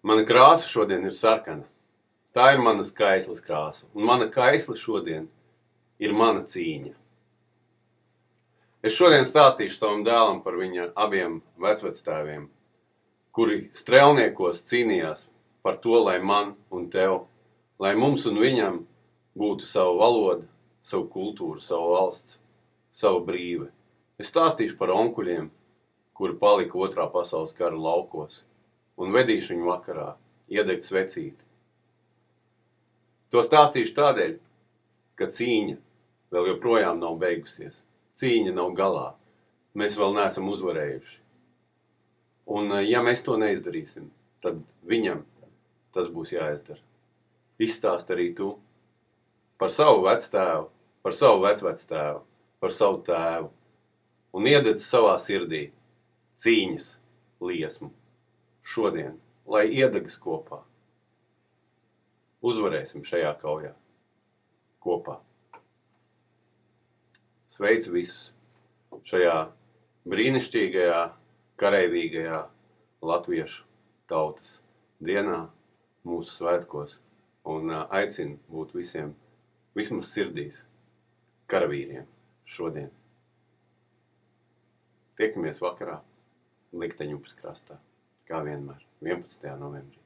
Mana krāsa šodien ir sarkana. Tā ir mana skaislas krāsa. Un mana kaisla šodien ir mana cīņa. Es šodien stāstīšu savam dēlam par viņa abiem vecvectēviem, kuri strēlniekos cīnījās par to, lai man un tev, lai mums un viņam būtu sava valoda, savu kultūru, savu valsts, sava brīve. Es stāstīšu par onkuļiem, kuri palika Otrā pasaules kara laukos, un vedīšu viņu vakarā, iedegt svecīti. To stāstīšu tādēļ, ka cīņa vēl joprojām nav beigusies. Cīņa nav galā. Mēs vēl neesam uzvarējuši. Un ja mēs to neizdarīsim, tad viņam tas būs jāizdara. Izstāst arī tu par savu vectēvu, par savu vecvectēvu, par savu tēvu un iededz savā sirdī cīņas liesmu šodien, lai iedegas kopā. Uzvarēsim šajā kaujā kopā. Sveicu visus šajā brīnišķīgajā, kareivīgajā latviešu tautas dienā, mūsu svētkos, un aicinu būt visiem, vismaz sirdīs, karavīriem šodien. Tiekamies vakarā Likteņupes krastā, kā vienmēr, 11. novembrī.